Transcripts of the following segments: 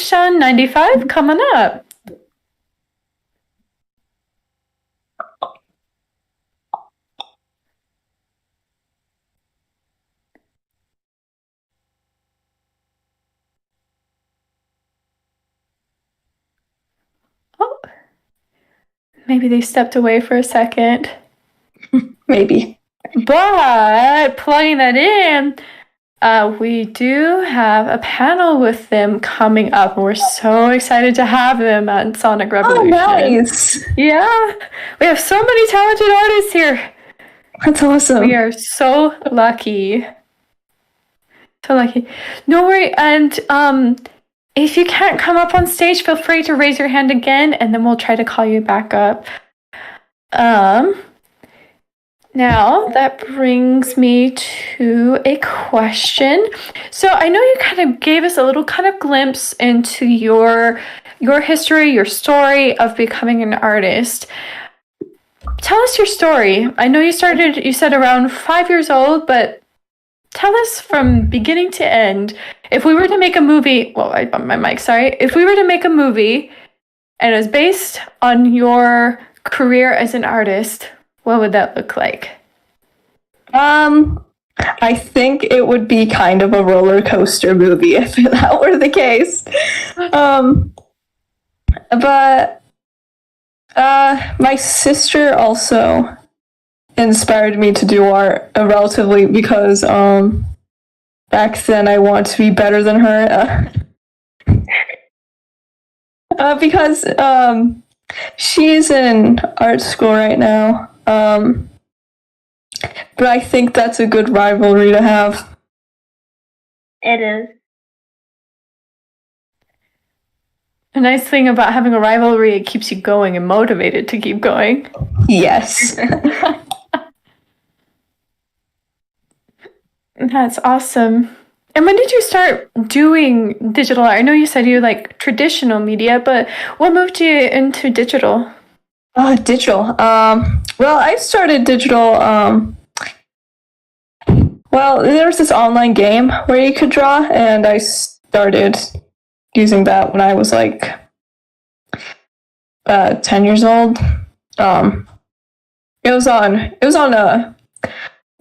Sean 95, come on up. Oh, maybe they stepped away for a second. Maybe. But plugging that in, we do have a panel with them coming up. We're so excited to have them at Sonic Revolution. Oh, nice. Yeah, we have so many talented artists here. That's awesome. We are so lucky. So lucky. No worry. And if you can't come up on stage, feel free to raise your hand again, and then we'll try to call you back up. Now, that brings me to a question. So I know you kind of gave us a little kind of glimpse into your history, your story of becoming an artist. Tell us your story. I know you said around 5 years old, but tell us from beginning to end. If we were to make a movie, I bumped my mic, sorry. If we were to make a movie and it was based on your career as an artist, what would that look like? I think it would be kind of a roller coaster movie if that were the case. But my sister also inspired me to do art relatively because back then I wanted to be better than her. Because she's in art school right now. But I think that's a good rivalry to have. It is. A nice thing about having a rivalry, it keeps you going and motivated to keep going. Yes. That's awesome. And when did you start doing digital art? I know you said you like traditional media, but what moved you into digital? Digital. Well, I started digital. Well, there was this online game where you could draw, and I started using that when I was like 10 years old. It was on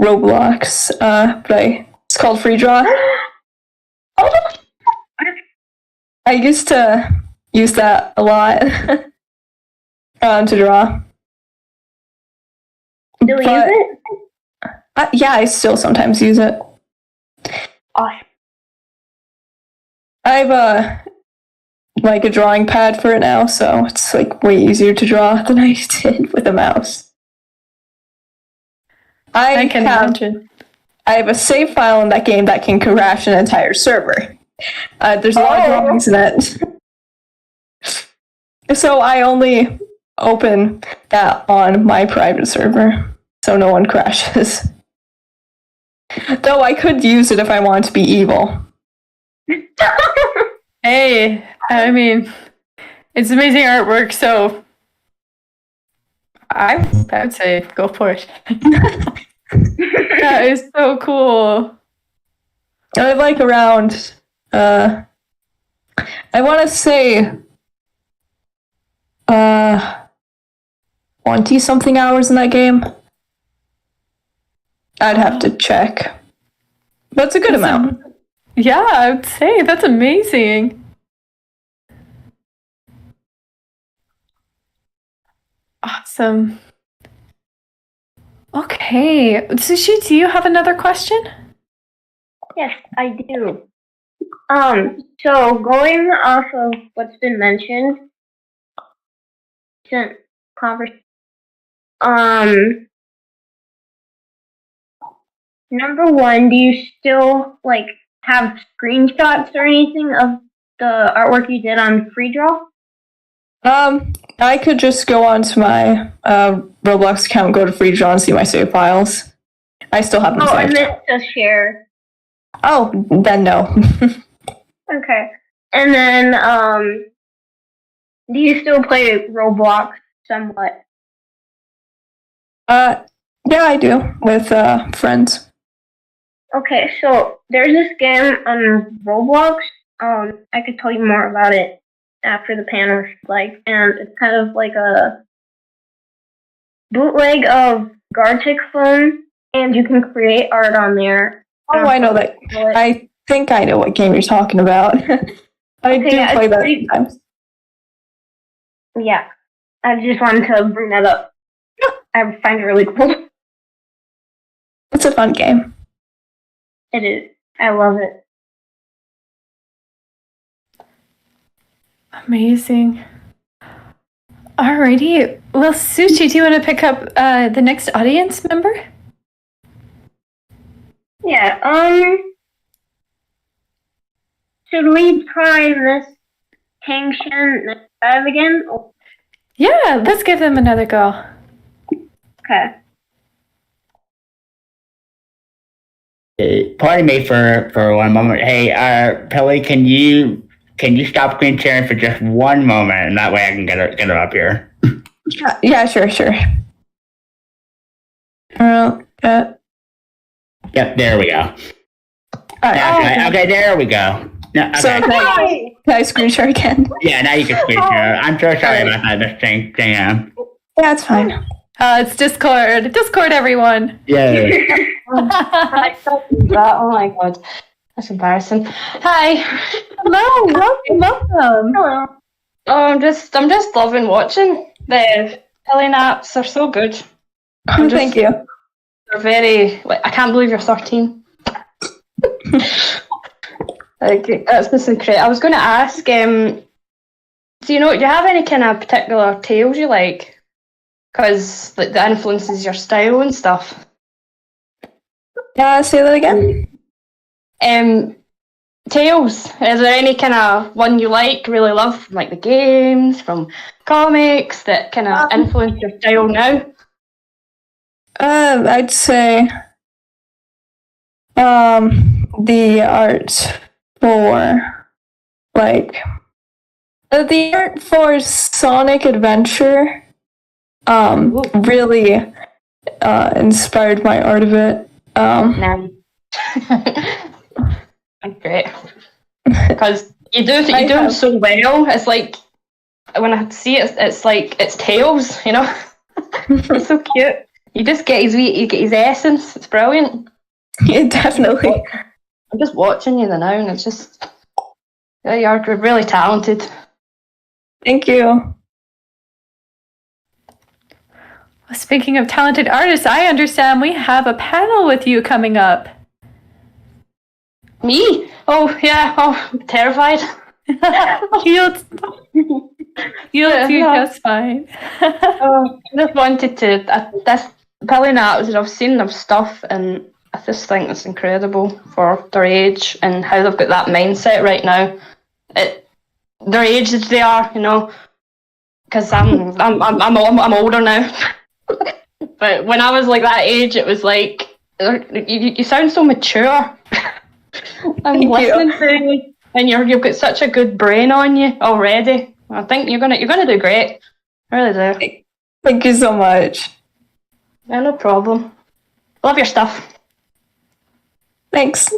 Roblox, but it's called Free Draw. I used to use that a lot to draw. Still use it? Yeah, I still sometimes use it. Awesome. I have like a drawing pad for it now, so it's like way easier to draw than I did with a mouse. I can imagine. I have a save file in that game that can crash an entire server. There's a lot of drawings in it. So I only open that on my private server, so no one crashes. Though I could use it if I wanted to be evil. Hey, I mean, it's amazing artwork, so I would say go for it. That is so cool. I have like around, I want to say, 20-something hours in that game. I'd have to check. But it's a good amount. Yeah, I would say that's amazing. Awesome. Okay, Sushi, do you have another question? Yes, I do. So going off of what's been mentioned, number one, do you still like have screenshots or anything of the artwork you did on Free Draw? I could just go onto my Roblox account, go to Free Draw, and see my save files. I still have them saved. I meant to share. Oh, then no. Okay. And then, do you still play Roblox somewhat? Yeah, I do, with friends. Okay, so there's this game on Roblox I could tell you more about it after the panel, if you'd like. And it's kind of like a bootleg of Gartic phone, and you can create art on there. Oh, I know that. I think I know what game you're talking about. I do play that sometimes. Yeah, I just wanted to bring that up. I find it really cool. It's a fun game. It is. I love it. Amazing. Alrighty. Well, Sushi, do you want to pick up the next audience member? Yeah, should we try this Tangshan next time again? Yeah, let's give them another go. Okay. Pardon me for one moment. Hey, Pilly, can you stop screen sharing for just one moment, and that way I can get her up here. Yeah, sure. Yep, there we go. Okay, there we go. No, okay. So can I screen share again? Yeah, now you can screen share. I'm so sorry about that. This thing. Yeah, it's fine. It's Discord. Discord, everyone. Yeah. Oh my god, that's embarrassing. Hi. Hello. Welcome. Hello. Oh, I'm just loving watching the Pillynaps. They're so good. Thank you. They're very. I can't believe you're 13. That's just incredible. I was going to ask, do you have any kind of particular tales you like? Because that influences your style and stuff. Yeah, say that again. Tales. Is there any kind of one you really love, from like the games, from comics, that kind of influence your style now? I'd say the art for the art for Sonic Adventure really inspired my art of it. Nice. Great. Because you do them so well. It's like when I see it, it's like it's Tails, It's so cute. You just get his essence. It's brilliant. Yeah, definitely. I'm just watching you now, and it's just you're really talented. Thank you. Speaking of talented artists, I understand we have a panel with you coming up. Me? Oh yeah. Oh, I'm terrified. You'll do just fine. I just wanted to. This Pillynaps that I've seen their stuff, and I just think it's incredible for their age and how they've got that mindset right now. Their age as they are, because I'm older now. But when I was like that age, it was like you sound so mature. I'm listening to you, and you've got such a good brain on you already. I think you're gonna do great. I really do. Thank you so much. Yeah, no problem. Love your stuff. Thanks.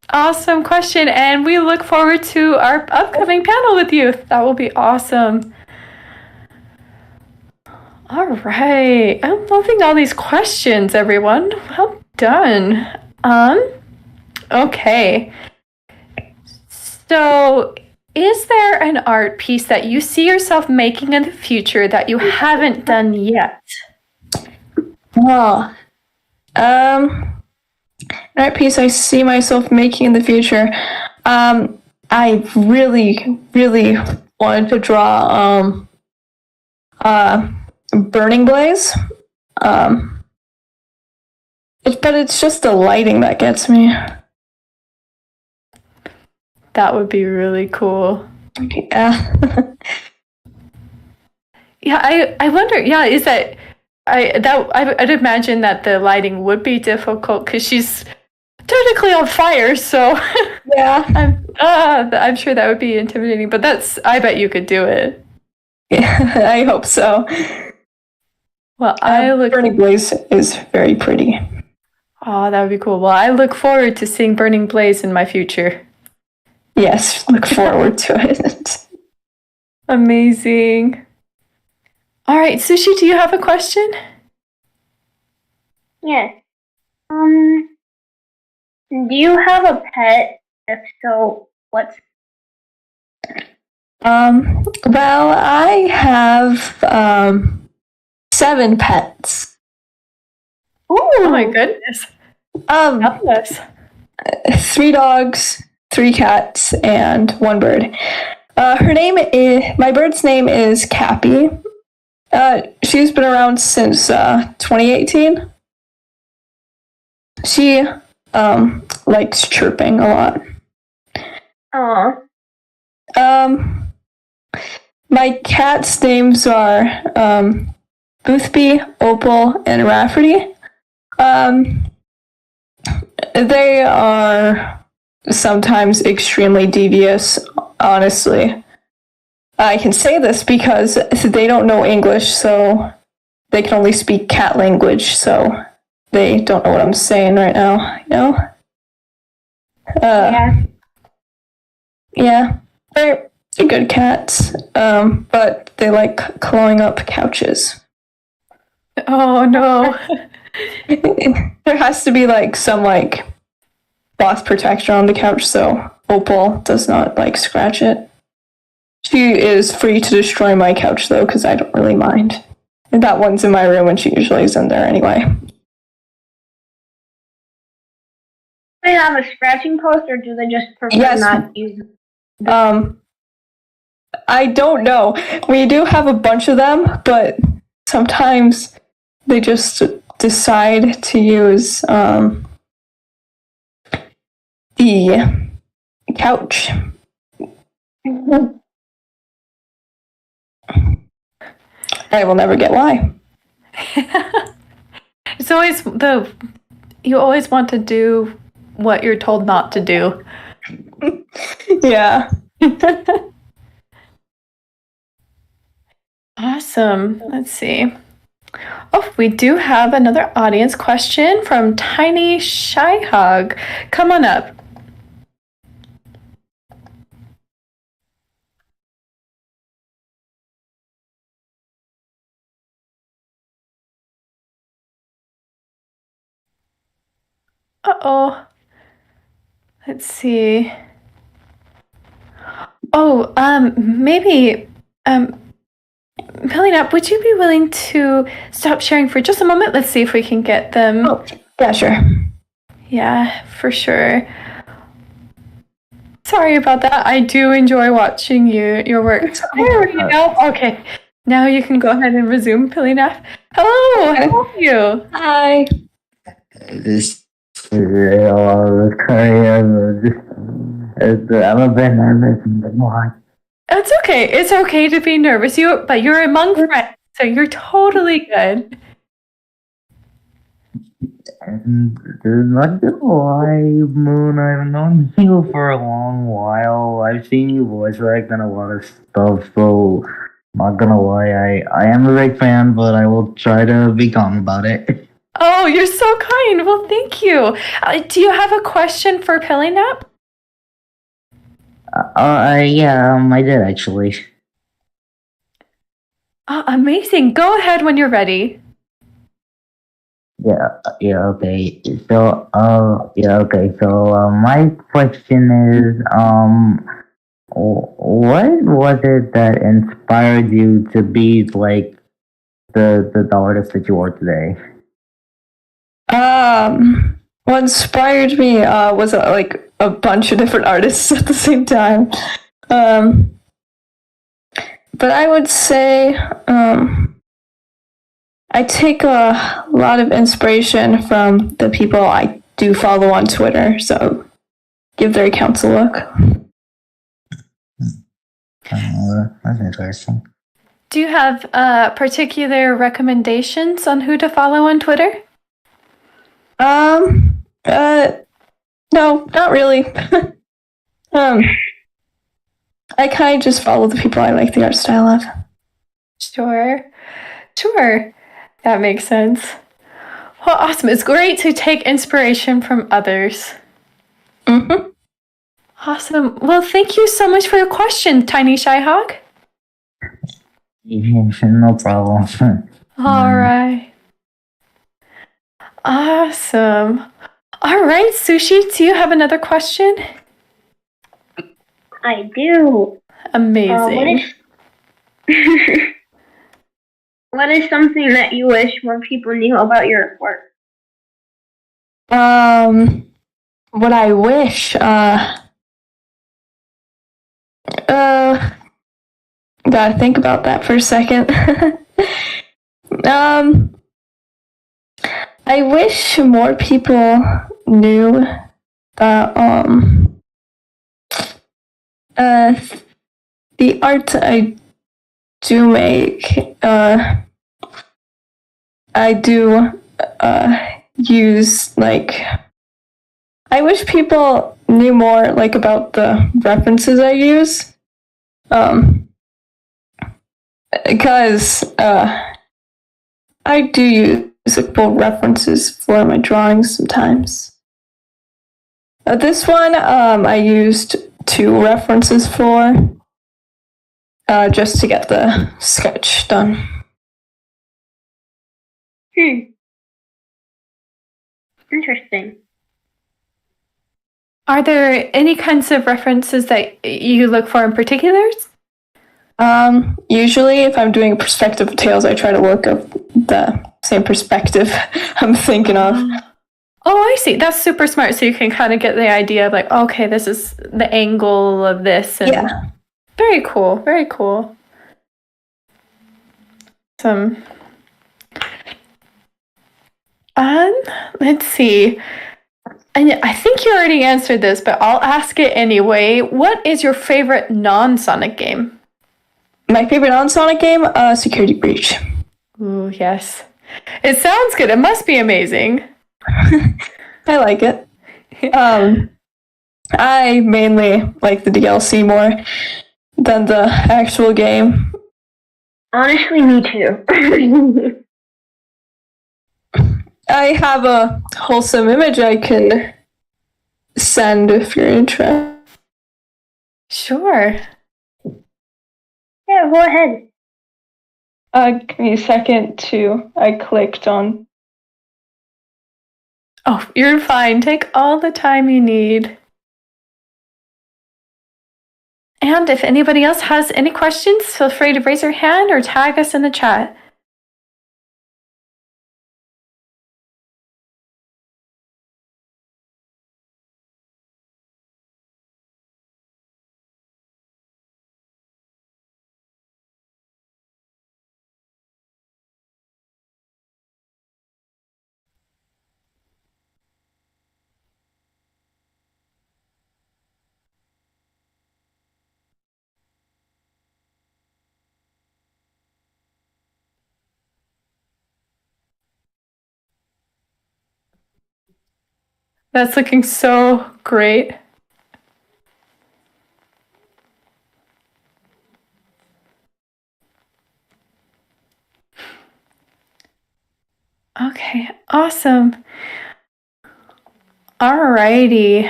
Awesome question, and we look forward to our upcoming panel with you. That will be awesome. All right. I'm loving all these questions, everyone. Well done. Okay. So, is there an art piece that you see yourself making in the future that you haven't done yet? Oh. An art piece I see myself making in the future. I really, really wanted to draw Burning Blaze. But it's just the lighting that gets me. That would be really cool. Yeah. Yeah, I wonder, is that I'd imagine that the lighting would be difficult because she's technically on fire, so Yeah. I'm sure that would be intimidating, but I bet you could do it. Yeah, I hope so. Well, Burning Blaze is very pretty. Oh, that would be cool. Well, I look forward to seeing Burning Blaze in my future. Yes, look forward to it. Amazing. All right, Sushi, do you have a question? Yes. Do you have a pet? If so, what's Well, I have 7 pets. Oh my goodness. Tell us. 3 dogs, 3 cats, and 1 bird. My bird's name is Cappy. She's been around since 2018. She likes chirping a lot. My cats' names are Boothby, Opal, and Rafferty. They are sometimes extremely devious, honestly. I can say this because they don't know English, so they can only speak cat language, so they don't know what I'm saying right now, you know? Yeah, they're good cats, but they like clawing up couches. Oh no. There has to be some loss protection on the couch so Opal does not scratch it. She is free to destroy my couch though, because I don't really mind. And that one's in my room and she usually is in there anyway. Do they have a scratching post, or do they just prefer not use it? I don't know. We do have a bunch of them, but sometimes they just decide to use the couch. I will never get why. It's always you always want to do what you're told not to do. Yeah. Awesome. Let's see. Oh, we do have another audience question from Tiny Shy Hog. Come on up. Uh-oh. Let's see. Oh, maybe, Pillynaps, would you be willing to stop sharing for just a moment? Let's see if we can get them. Oh, yeah, sure. Yeah, for sure. Sorry about that. I do enjoy watching your work. There we go. Okay. Now you can go ahead and resume, Pillynaps. Hello, how are you? Hi. This is I'm a bit nervous. It's okay. It's okay to be nervous. But you're among friends, so you're totally good. And not gonna lie, Moon, I've known you for a long while. I've seen you voice act in a lot of stuff, so not gonna lie, I am a big fan, but I will try to be calm about it. Oh, you're so kind. Well, thank you. Do you have a question for Pillynaps? Yeah, I did actually. Oh, amazing. Go ahead when you're ready. Okay. So, okay. So, my question is, what was it that inspired you to be like the artist that you are today? What inspired me was a bunch of different artists at the same time. But I would say I take a lot of inspiration from the people I do follow on Twitter, so give their accounts a look. That's interesting. Do you have particular recommendations on who to follow on Twitter? No, not really. I kind of just follow the people I like the art style of. Sure. That makes sense. Well, awesome. It's great to take inspiration from others. Mm-hmm. Awesome. Well, thank you so much for your question, Tiny Shy Hog. No problem. All right. Awesome. All right, Sushi, do you have another question? I do. Amazing. What is something that you wish more people knew about your work? What I wish, gotta think about that for a second. I wish more people knew that, the art I do make, I do, use, like, I wish people knew more, like, about the references I use, because, I do use full references for my drawings sometimes. This one, I used 2 references for, just to get the sketch done. Interesting. Are there any kinds of references that you look for in particulars? Usually if I'm doing a perspective of tales, I try to look up the same perspective I'm thinking of. Oh, I see. That's super smart. So you can kind of get the idea of like, okay, this is the angle of this. And Yeah. Very cool. Very cool. Let's see. And I think you already answered this, but I'll ask it anyway. What is your favorite non-Sonic game? My favorite non-Sonic game, Security Breach. Ooh, yes. It sounds good. It must be amazing. I like it. I mainly like the DLC more than the actual game. Honestly, me too. I have a wholesome image I can send if you're interested. Sure. Yeah, go ahead. Give me a second I clicked on. Oh, you're fine. Take all the time you need. And if anybody else has any questions, feel free to raise your hand or tag us in the chat. That's looking so great. Okay, awesome. Alrighty.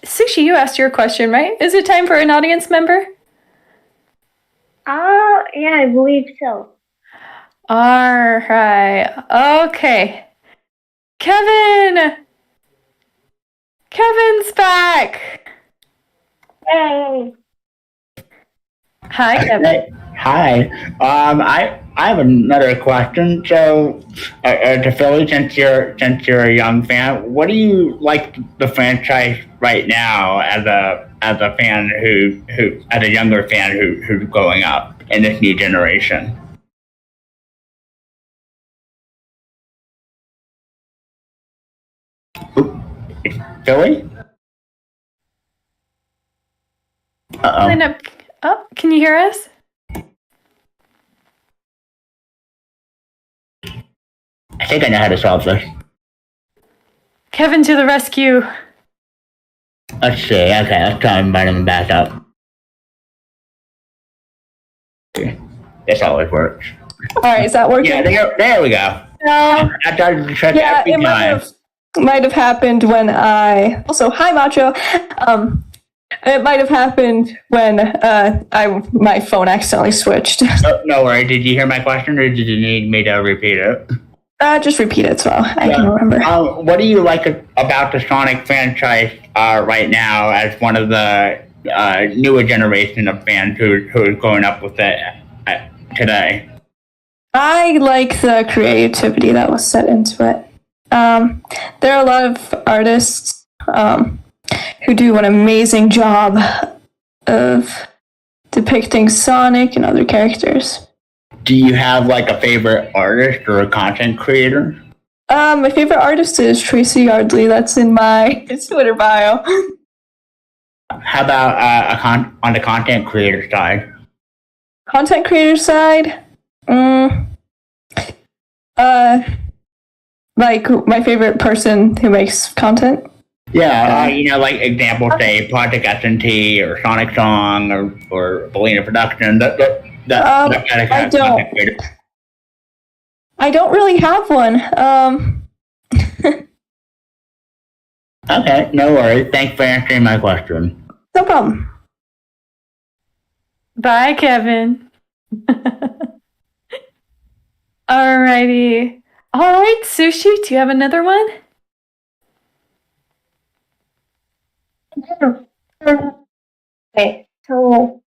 Sushi, you asked your question, right? Is it time for an audience member? Yeah, I believe so. Alright. Okay. Kevin! Kevin's back! Hey. Hi, Kevin. Hi. I have another question. So, to Philly, since you're a young fan, what do you like the franchise right now as a fan who as a younger fan who's growing up in this new generation? Philly? Uh-oh. Oh, can you hear us? I think I know how to solve this. Kevin to the rescue. Let's see. Okay, let's try and invite him back up. This always works. Alright, is that working? Yeah, there we go. No. I tried to check Yeah, every it time. might have happened when I also hi Macho. It might have happened when my phone accidentally switched. No worry. Did you hear my question, or did you need me to repeat it? Just repeat it so I can remember. What do you like about the Sonic franchise right now, as one of the newer generation of fans who are growing up with it today? I like the creativity that was set into it. There are a lot of artists who do an amazing job of depicting Sonic and other characters. Do you have like a favorite artist or a content creator? My favorite artist is Tracy Yardley. That's in my Twitter bio. How about on the content creator side? Content creator side, like my favorite person who makes content. Yeah, like example, say Project S&T or Sonic Song or Belina Production. That kind of content creator. I don't really have one. Okay, no worries. Thanks for answering my question. No problem. Bye, Kevin. Alrighty. All right, Sushi, do you have another one? Okay, so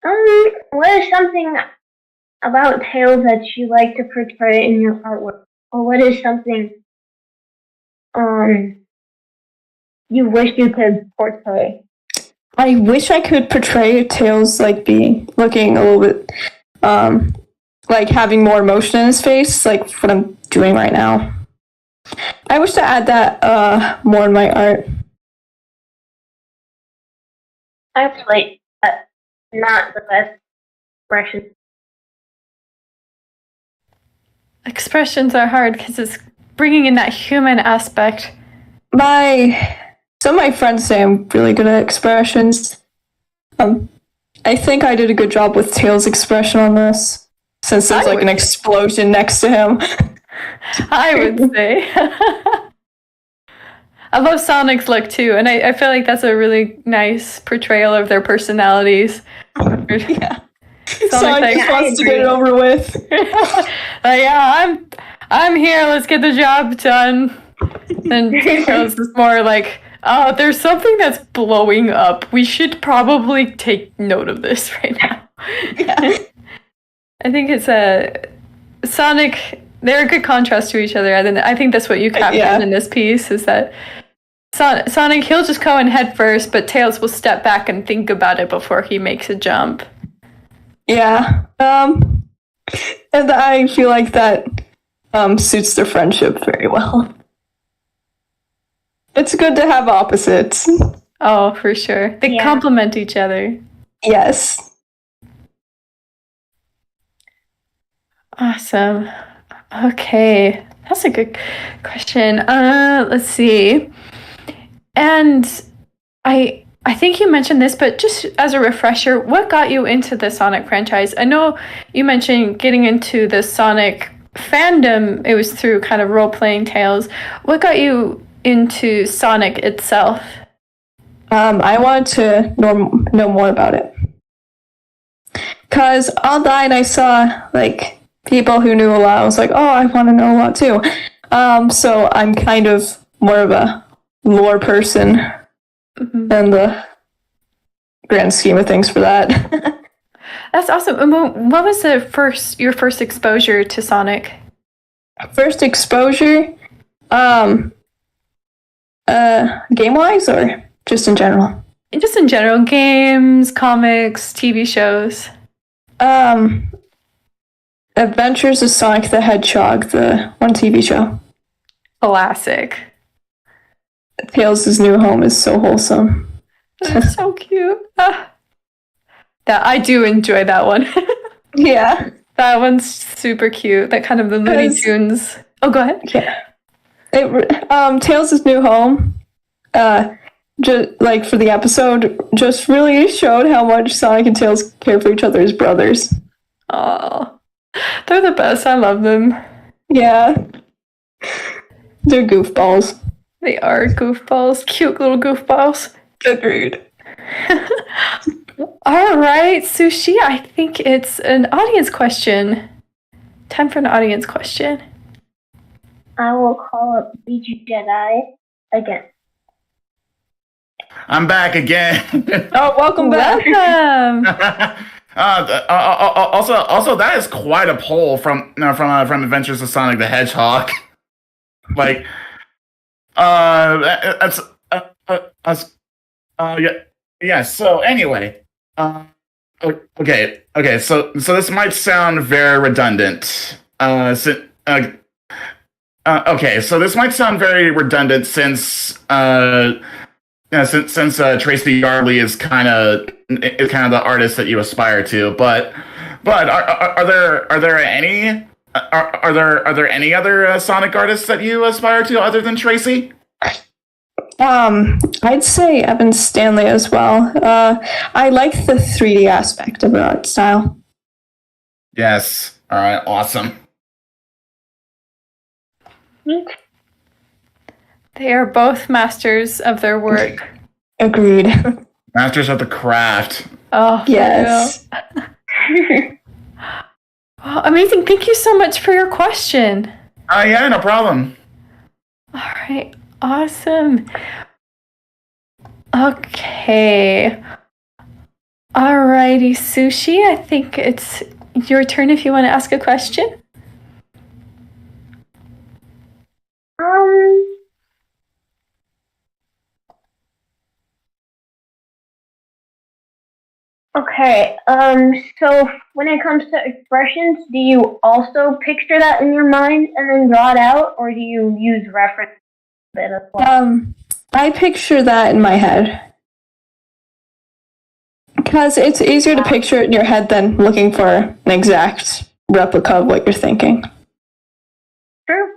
what is something about Tails that you like to portray in your artwork, or what is something you wish you could portray? I wish I could portray Tails like looking a little bit like having more emotion in his face, like what I'm doing right now. I wish to add that more in my art. Actually, that's not the best expression. Expressions are hard because it's bringing in that human aspect. Some of my friends say I'm really good at expressions. I think I did a good job with Tails' expression on this, since there's like an explosion next to him. I would say. I love Sonic's look too, and I feel like that's a really nice portrayal of their personalities. Yeah. Sonic just wants to get it over with. Yeah, I'm here. Let's get the job done. And Tails is more like, oh, there's something that's blowing up. We should probably take note of this right now. Yeah. I think it's Sonic. They're a good contrast to each other. And I think that's what you captured in this piece, is that Sonic, he'll just go in head first, but Tails will step back and think about it before he makes a jump. Yeah. And I feel like that suits their friendship very well. It's good to have opposites. Oh, for sure. They complement each other. Yes. Awesome. Okay. That's a good question. Let's see. And I think you mentioned this, but just as a refresher, what got you into the Sonic franchise? I know you mentioned getting into the Sonic fandom. It was through kind of role-playing Tales. What got you into Sonic itself? I wanted to know more about it. Because online I saw, like, people who knew a lot. I was like, oh, I want to know a lot too. So I'm kind of more of a lore person in the grand scheme of things for that. That's awesome. What was your first exposure to Sonic? First exposure? Game-wise or just in general? Just in general, games, comics, TV shows. Adventures of Sonic the Hedgehog, the one TV show. Classic. Tails' new home is so wholesome. That's so cute. That I do enjoy that one. Yeah. That one's super cute. That kind of the Looney Tunes. Oh, go ahead. Yeah. Tails' new home, just like for the episode, just really showed how much Sonic and Tails care for each other as brothers. Oh, They're the best. I love them. Yeah. They're goofballs. They are goofballs. Cute little goofballs. Agreed. All right, Sushi. I think it's an audience question. Time for an audience question. I will call up BG Jedi again. I'm back again. Oh, welcome back. Welcome. Also, that is quite a pull from Adventures of Sonic the Hedgehog. Like, yeah. So anyway, okay. So this might sound very redundant. Okay. So this might sound very redundant since Tracy Yardley is kind of the artist that you aspire to, but are there any other Sonic artists that you aspire to other than Tracy? I'd say Evan Stanley as well. I like the 3D aspect of the art style. Yes. All right. Awesome. They are both masters of their work. Agreed. Masters of the craft. Oh, Yes. Well, amazing. Thank you so much for your question. Yeah, no problem. All right. Awesome. Okay. Alrighty, Sushi. I think it's your turn if you want to ask a question. Okay, so when it comes to expressions, do you also picture that in your mind and then draw it out, or do you use reference a bit as well? I picture that in my head. Because it's easier to picture it in your head than looking for an exact replica of what you're thinking. True.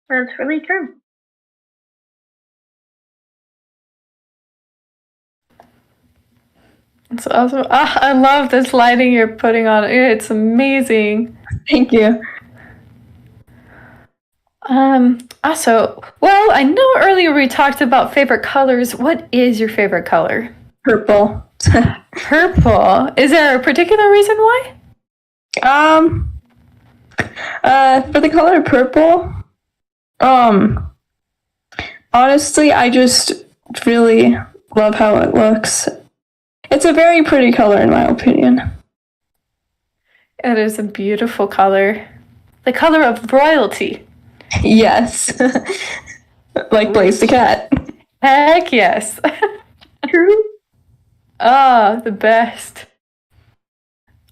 That's really true. It's awesome. I love this lighting you're putting on. It's amazing. Thank you. Also, well, I know earlier we talked about favorite colors. What is your favorite color? Purple. Purple. Is there a particular reason why? For the color purple, honestly, I just really love how it looks. It's a very pretty color, in my opinion. It is a beautiful color. The color of royalty. Yes. Like Blaze the Cat. Heck yes. True. Ah, the best.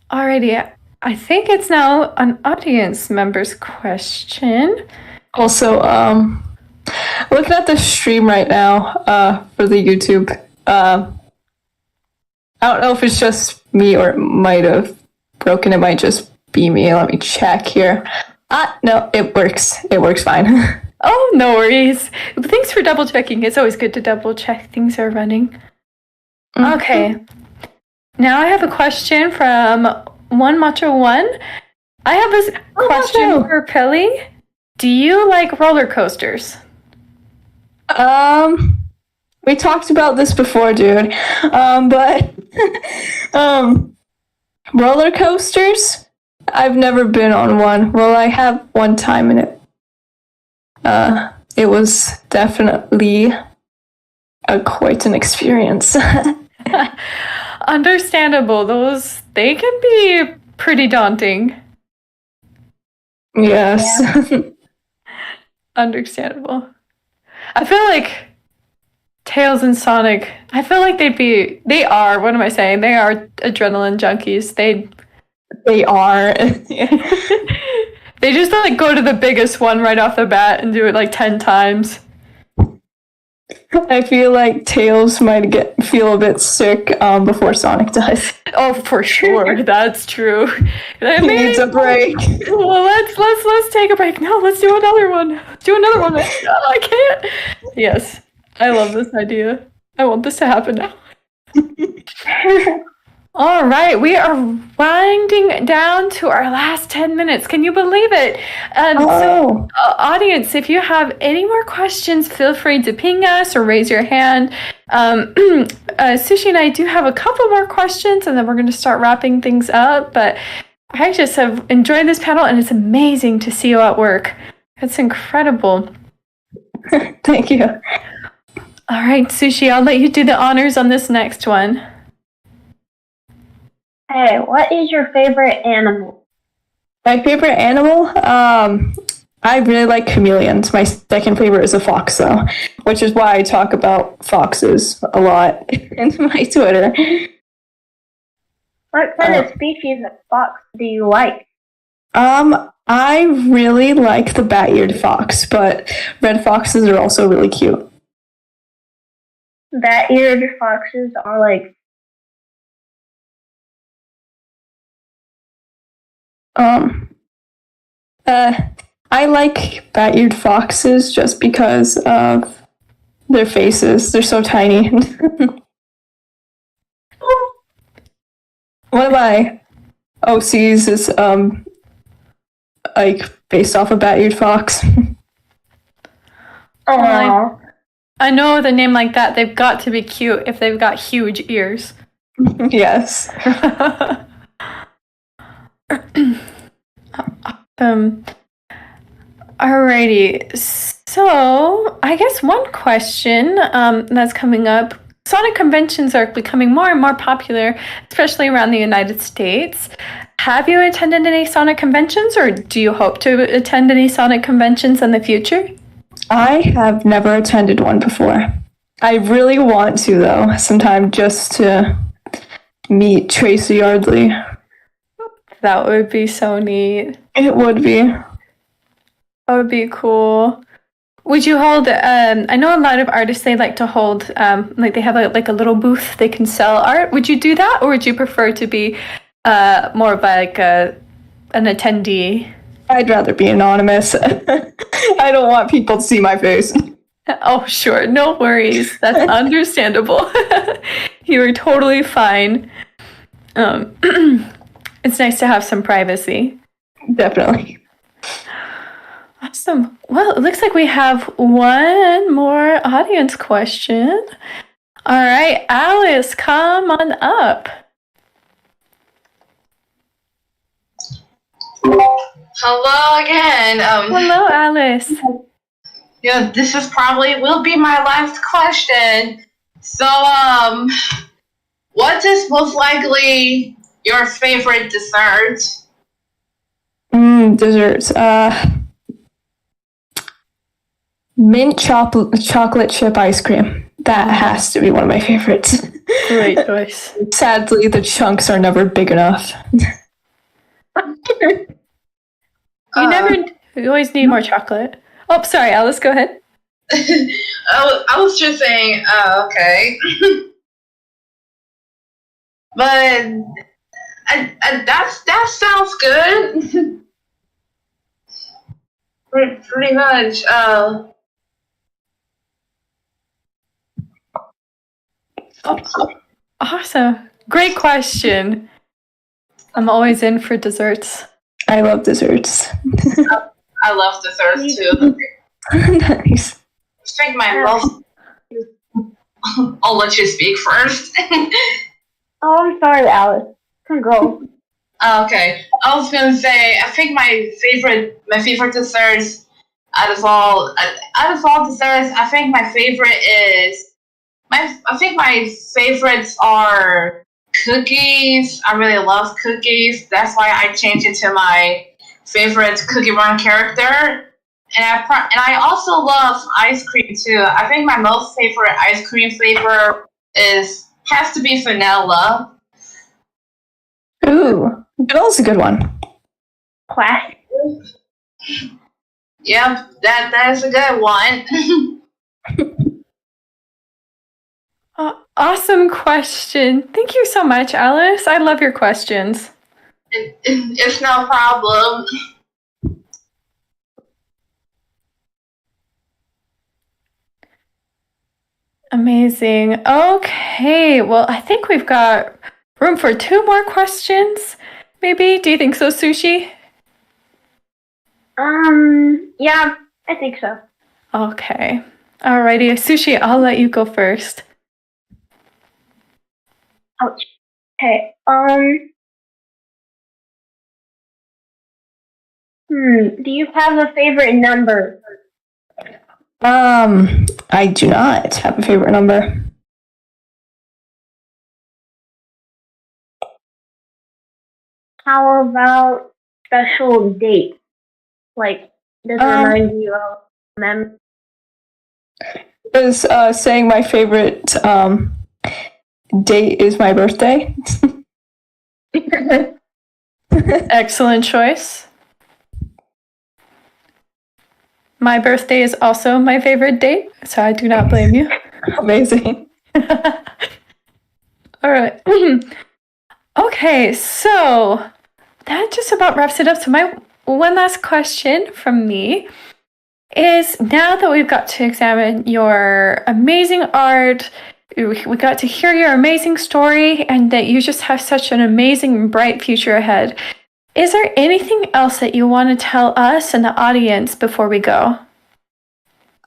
Alrighty, I think it's now an audience member's question. Also, looking at the stream right now, for the YouTube, I don't know if it's just me or it might have broken. It might just be me. Let me check here. No, it works. It works fine. Oh, no worries. Thanks for double checking. It's always good to double check things are running. Okay. Now I have a question from One Macho One. I have this question for Pilly. Do you like roller coasters? We talked about this before, dude. But roller coasters? I've never been on one. Well, I have one time, and it was definitely quite an experience. Understandable. They can be pretty daunting. Yes. Yeah. Understandable. I feel like Tails and Sonic, I feel like they are, what am I saying? They are adrenaline junkies. They are. They just like go to the biggest one right off the bat and do it like 10 times. I feel like Tails might feel a bit sick before Sonic does. Oh, for sure. That's true. He needs a break. Well, let's take a break. No, let's do another one. Let's do another one. I can't. Yes. I love this idea. I want this to happen now. All right, we are winding down to our last 10 minutes. Can you believe it? Audience, if you have any more questions, feel free to ping us or raise your hand. Sushi and I do have a couple more questions, and then we're going to start wrapping things up. But I just have enjoyed this panel, and it's amazing to see you at work. It's incredible. Thank you. All right, Sushi, I'll let you do the honors on this next one. Hey, what is your favorite animal? My favorite animal? I really like chameleons. My second favorite is a fox, though, which is why I talk about foxes a lot in my Twitter. What kind of species of fox do you like? I really like the bat-eared fox, but red foxes are also really cute. Bat-eared foxes are like... I like bat-eared foxes just because of their faces. They're so tiny. One of my OCs is like based off a bat-eared fox. Aww. I know the name like that. They've got to be cute if they've got huge ears. Yes. Alrighty, so I guess one question that's coming up. Sonic conventions are becoming more and more popular, especially around the United States. Have you attended any Sonic conventions, or do you hope to attend any Sonic conventions in the future? I have never attended one before. I really want to, though, sometime just to meet Tracy Yardley. That would be so neat. It would be. That would be cool. Would you hold, I know a lot of artists, they like to hold, like they have a little booth they can sell art. Would you do that, or would you prefer to be more of like an attendee? I'd rather be anonymous. I don't want people to see my face. Oh, sure. No worries. That's understandable. You are totally fine. It's nice to have some privacy. Definitely. Awesome. Well, it looks like we have one more audience question. All right, Alice, come on up. Hello again. Hello, Alice. Yeah, this is probably will be my last question. So, what is most likely your favorite dessert? Desserts. Mint chocolate chip ice cream. That has to be one of my favorites. Great choice. Sadly, the chunks are never big enough. You always need more chocolate. Oh, sorry, Alice, go ahead. I was just saying, okay. But that sounds good. Pretty much. Awesome. Great question. I'm always in for desserts. I love desserts. I love desserts too. Nice. I think my love. I'll let you speak first. Oh, I'm sorry, Alice. Come go. Okay, I was gonna say I think my favorite desserts out of all desserts, I think my favorite is I think my favorites are cookies. I really love cookies. That's why I changed it to my favorite Cookie Run character. And I also love ice cream too. I think my most favorite ice cream flavor has to be vanilla. Ooh, vanilla's a good one. Classic. Yep, that is a good one. Awesome question. Thank you so much, Alice. I love your questions. It's no problem. Amazing. Okay, well, I think we've got room for 2 more questions, maybe? Do you think so, Sushi? Yeah, I think so. Okay. Alrighty, Sushi, I'll let you go first. Ouch. Okay, do you have a favorite number? I do not have a favorite number. How about special date? Like, does it remind you of memory? Is saying my favorite date is my birthday. Excellent choice. My birthday is also my favorite date, so I do not blame you. Amazing. All right. Okay, so that just about wraps it up. So my one last question from me is, now that we've got to examine your amazing art, we got to hear your amazing story, and that you just have such an amazing and bright future ahead, is there anything else that you want to tell us and the audience before we go?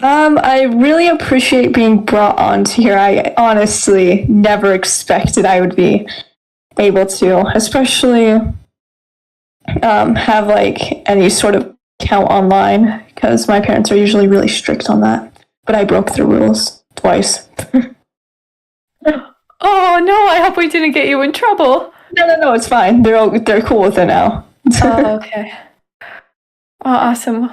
I really appreciate being brought on to here. I honestly never expected I would be able to, especially have like any sort of account online, because my parents are usually really strict on that. But I broke the rules twice. Oh no, I hope we didn't get you in trouble. No, it's fine. They're cool with it now. Oh, okay. Oh, awesome.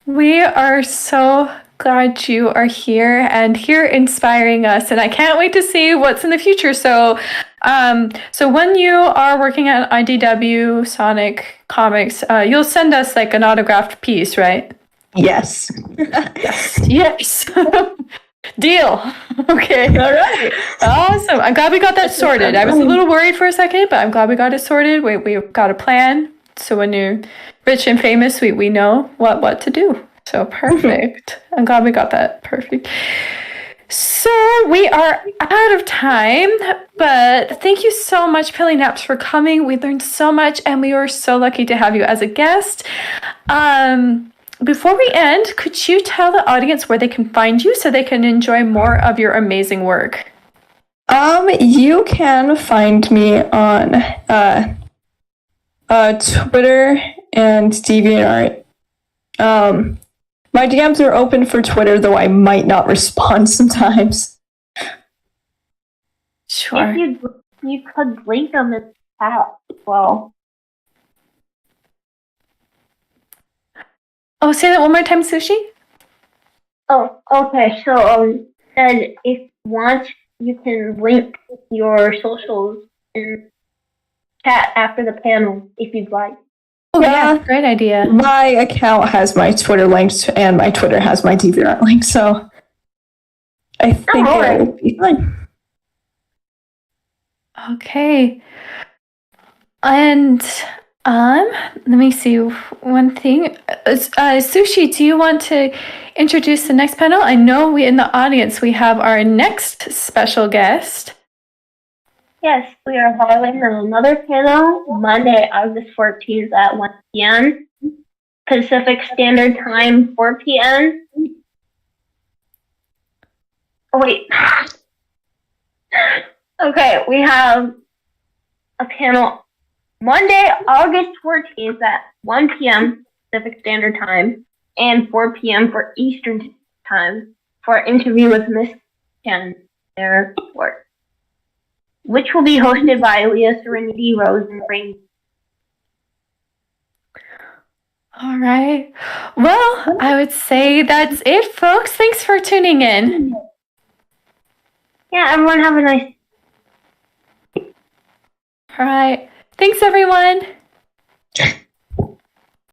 We are so glad you are here and here inspiring us, and I can't wait to see what's in the future. So when you are working at IDW Sonic Comics, you'll send us like an autographed piece, right? Yes. Yes. Deal. Okay. All right. Awesome. I'm glad we got that sorted. I was a little worried for a second, but I'm glad we got it sorted. We've got a plan. So when you're rich and famous, we know what to do. So perfect. I'm glad we got that. Perfect. So we are out of time, but thank you so much, Pillynaps, for coming. We learned so much, and we were so lucky to have you as a guest. Before we end, could you tell the audience where they can find you so they can enjoy more of your amazing work? You can find me on Twitter and DeviantArt. My DMs are open for Twitter, though I might not respond sometimes. Sure. If you could link them in the chat as well. Oh, say that one more time, Sushi? Oh, okay. So, then if you want, you can link your socials in chat after the panel if you'd like. Oh, yeah, great idea. My account has my Twitter linked, and my Twitter has my DeviantArt link, so I think it will be fine. Okay. And let me see one thing. Sushi, do you want to introduce the next panel? I know we in the audience we have our next special guest. Yes, we are having another panel Monday, August 14th at 1 p.m. Pacific Standard Time, 4 p.m. Oh, wait. Okay, we have a panel Monday, August 14th at 1 p.m. Pacific Standard Time and 4 p.m. for Eastern Time for an interview with Miss Chen Airport, which will be hosted by Leah Serenity Rose and Rain. All right. Well, I would say that's it, folks. Thanks for tuning in. Yeah, everyone have a nice All right. Thanks, everyone.